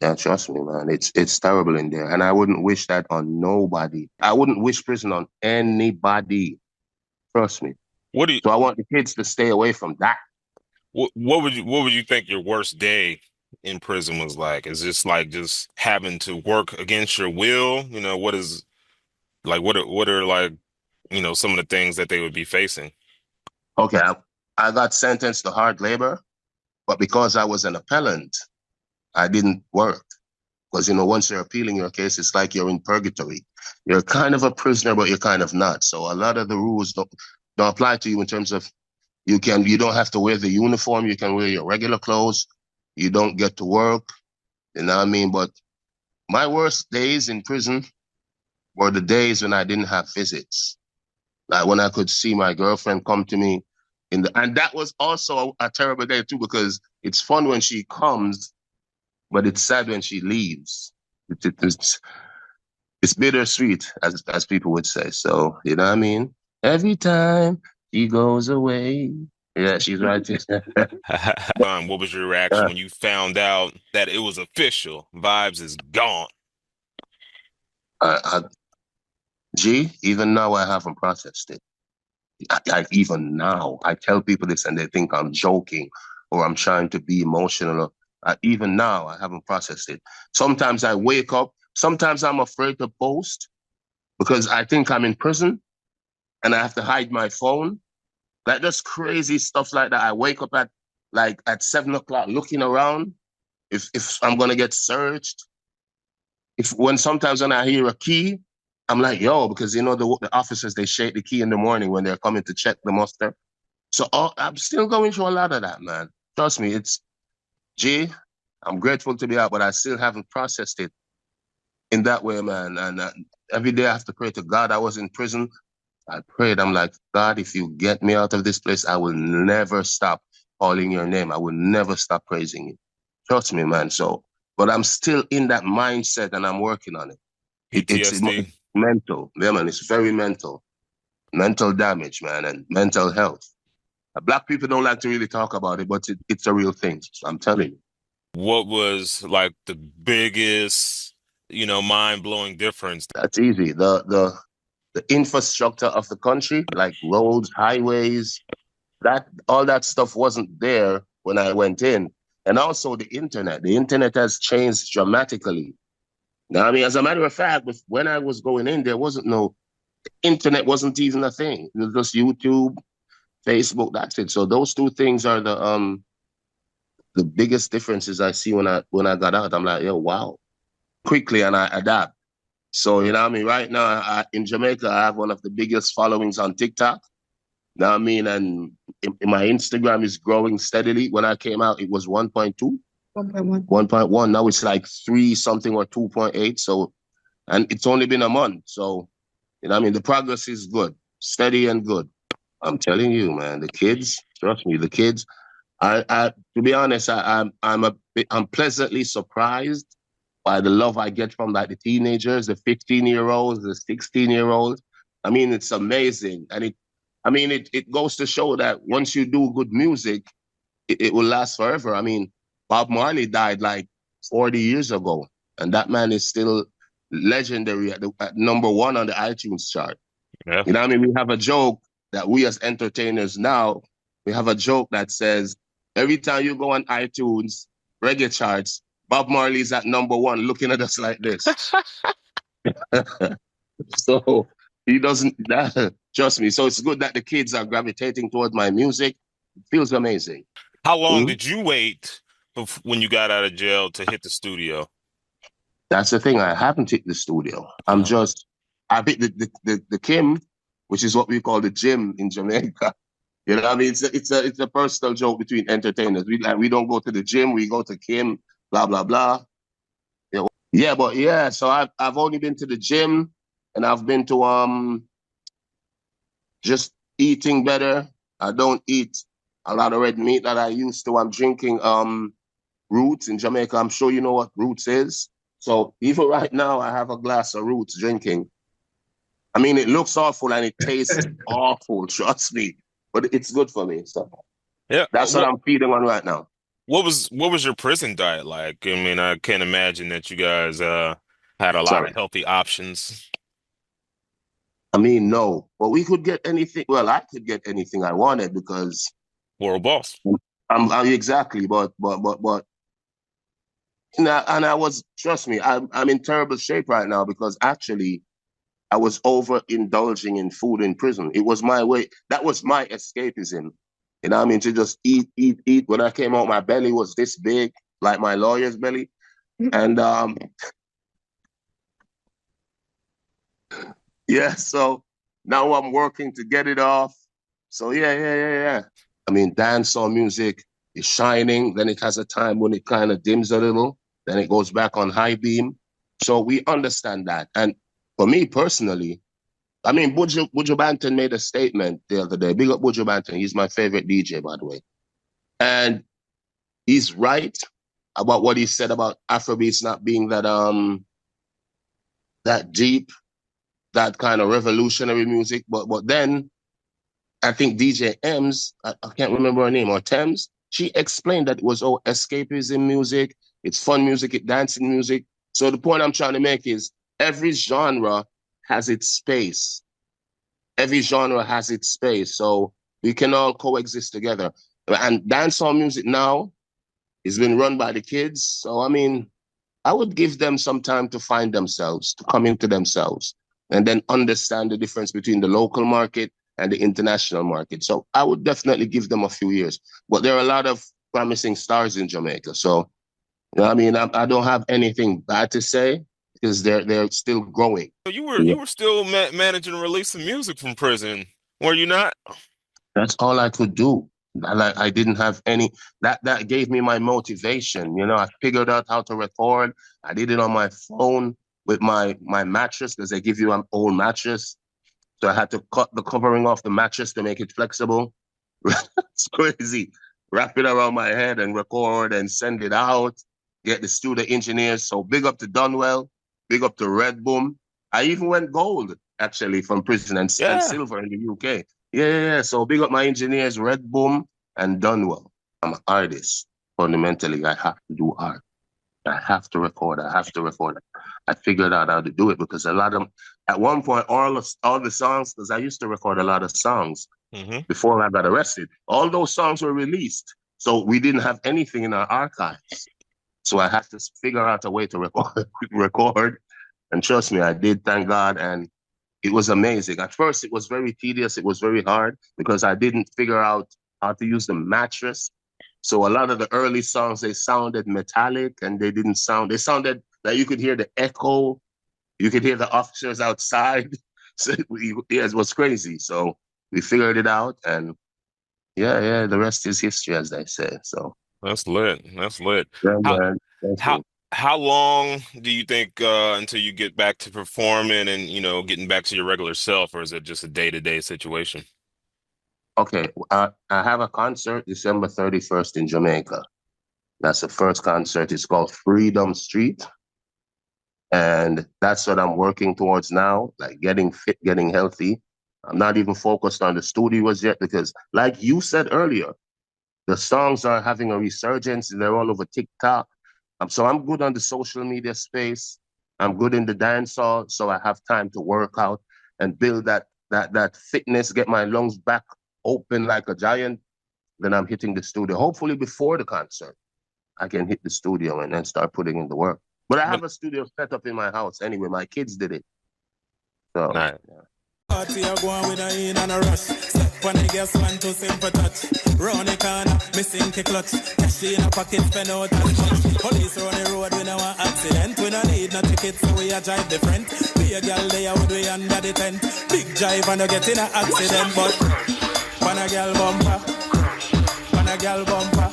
Yeah, trust me, man. It's terrible in there, and I wouldn't wish that on nobody. I wouldn't wish prison on anybody. Trust me. What do you, So I want the kids to stay away from that. what would you think your worst day in prison was like? Is this like just having to work against your will? You know, what is like what are like, you know, some of the things that they would be facing? Okay, I got sentenced to hard labor, but because I was an appellant, I didn't work. Because, once you're appealing your case, it's like you're in purgatory. You're kind of a prisoner, but you're kind of not. So a lot of the rules don't apply to you in terms of you don't have to wear the uniform. You can wear your regular clothes. You don't get to work. You know what I mean? But my worst days in prison were the days when I didn't have visits. Like when I could see my girlfriend come to me and that was also a terrible day too, because it's fun when she comes, but it's sad when she leaves. It's bittersweet, as people would say. So, you know what I mean? Every time she goes away. Yeah, she's right there. What was your reaction when you found out that it was official? Vibes is gone. I, I, even now I haven't processed it. Even now, I tell people this and they think I'm joking or I'm trying to be emotional. Even now, I haven't processed it. Sometimes I wake up. Sometimes I'm afraid to post because I think I'm in prison and I have to hide my phone. Like just crazy stuff like that. I wake up at 7 o'clock looking around if I'm gonna get searched. If when sometimes when I hear a key, I'm like, yo, because the officers they shake the key in the morning when they're coming to check the muster. So I'm still going through a lot of that, man. Trust me, it's G. I'm grateful to be out, but I still haven't processed it in that way, man. And every day I have to pray to God. I was in prison. I prayed. I'm like, God, if you get me out of this place, I will never stop calling your name. I will never stop praising you. Trust me, man. So, but I'm still in that mindset and I'm working on it. It's PTSD. mental. Yeah, man. It's very mental. Mental damage, man, and mental health. Black people don't like to really talk about it, but it's a real thing. So I'm telling you. What was like the biggest, you know, mind-blowing difference? That's easy. The infrastructure of the country, like roads, highways, that all that stuff wasn't there when I went in. And also the internet. The internet has changed dramatically. Now, I mean, as a matter of fact, when I was going in, there wasn't no internet wasn't even a thing. It was just YouTube, Facebook, that's it. So those two things are the biggest differences I see when I got out. I'm like, yo, wow. Quickly and I adapt. So, you know what I mean? Right now, in Jamaica, I have one of the biggest followings on TikTok. You know what I mean? And my Instagram is growing steadily. When I came out, it was 1.2, 1.1. 1.1. Now it's like 3 something or 2.8. So, and it's only been a month. So, you know what I mean? The progress is good, steady and good. I'm telling you, man, the kids, trust me, the kids, to be honest, I'm pleasantly surprised by the love I get from like the teenagers, the 15-year-olds, the 16-year-olds. I mean, it's amazing. And it goes to show that once you do good music, it will last forever. I mean, Bob Marley died like 40 years ago, and that man is still legendary at number one on the iTunes chart. Yeah. You know what I mean? We have a joke that we as entertainers now, we have a joke that says, every time you go on iTunes, reggae charts, Bob Marley's at number one looking at us like this. So he doesn't, trust me. So it's good that the kids are gravitating towards my music. It feels amazing. How long Mm? did you wait when you got out of jail to hit the studio? That's the thing. I haven't hit the studio. Uh, I hit the Kim, which is what we call the gym in Jamaica. You know what I mean? It's a personal joke between entertainers. We don't go to the gym, we go to Kim, blah, blah, blah. Yeah, but yeah, so I've only been to the gym and I've been to just eating better. I don't eat a lot of red meat that I used to. I'm drinking roots in Jamaica. I'm sure you know what roots is. So even right now I have a glass of roots drinking. I mean, it looks awful and it tastes awful, trust me. But it's good for me. So yeah. that's what I'm feeding on right now. what was your prison diet like? I mean, I can't imagine that you guys had a lot Sorry. of healthy options. I mean, no, but we could get anything. Well, I could get anything I wanted because World boss. I'm exactly, but and I was, trust me, I'm in terrible shape right now because actually I was overindulging in food in prison. It was my way. That was my escapism. You know what I mean? To just eat, eat, eat. When I came out, my belly was this big, like my lawyer's belly. And yeah, so now I'm working to get it off. So yeah. I mean, dancehall music is shining. Then it has a time when it kind of dims a little. Then it goes back on high beam. So we understand that. And for me personally, I mean, Buju Banton made a statement the other day. Big up Buju Banton. He's my favorite DJ, by the way. And he's right about what he said about Afrobeats not being that deep, that kind of revolutionary music. But then I think DJ Ems, I can't remember her name, or Thames, she explained that it was all escapism music, it's fun music, it's dancing music. So the point I'm trying to make is every genre has its space. Every genre has its space. So we can all coexist together. And dancehall music now is being run by the kids. So I mean, I would give them some time to find themselves, to come into themselves, and then understand the difference between the local market and the international market. So I would definitely give them a few years. But there are a lot of promising stars in Jamaica. So, you know what I mean? I don't have anything bad to say because they're still growing. So you were Yeah. you were still managing to release some music from prison, were you not? That's all I could do. I didn't have any that gave me my motivation. You know, I figured out how to record. I did it on my phone with my mattress because they give you an old mattress. So I had to cut the covering off the mattress to make it flexible. It's crazy. Wrap it around my head and record and send it out. Get the studio engineers. So big up to Dunwell, big up to Red Boom. I even went gold actually from prison and Yeah. silver in the UK. Yeah. So big up my engineers, Red Boom and Dunwell. I'm an artist. Fundamentally, I have to do art. I have to record. I have to record. I figured out how to do it because a lot of at one point all the songs, because I used to record a lot of songs Hmm. before I got arrested. All those songs were released, so we didn't have anything in our archives. So I had to figure out a way to record, record, and trust me, I did. Thank God, and it was amazing. At first, it was very tedious. It was very hard because I didn't figure out how to use the mattress. So a lot of the early songs, they sounded metallic and they didn't sound, they sounded like you could hear the echo. You could hear the officers outside. So yeah, it was crazy. So we figured it out and yeah, the rest is history, as they say. So That's lit. That's lit. yeah, How man. Thank how you. how long do you think until you get back to performing and getting back to your regular self, or is it just a day-to-day situation? Okay, I have a concert December 31st in Jamaica. That's the first concert. It's called Freedom Street. And that's what I'm working towards now, like getting fit, getting healthy. I'm not even focused on the studios yet because, like you said earlier, the songs are having a resurgence and they're all over TikTok. So I'm good on the social media space. I'm good in the dance hall, so I have time to work out and build that fitness, get my lungs back open like a giant. Then I'm hitting the studio. Hopefully before the concert, I can hit the studio and then start putting in the work. But I But have a studio set up in my house anyway. My kids did it. So nah. yeah. Party a go on with a in and a rush. Step on the gas man to simple touch. Round the corner, missing the clutch. Cash in a pocket, spend out and touch. Police on the road, we no want accident. We no need no tickets, so we a drive the front. Be a girl there with we under the tent. Big drive and no get in a accident, but pan a girl bumper, pan a girl bumper.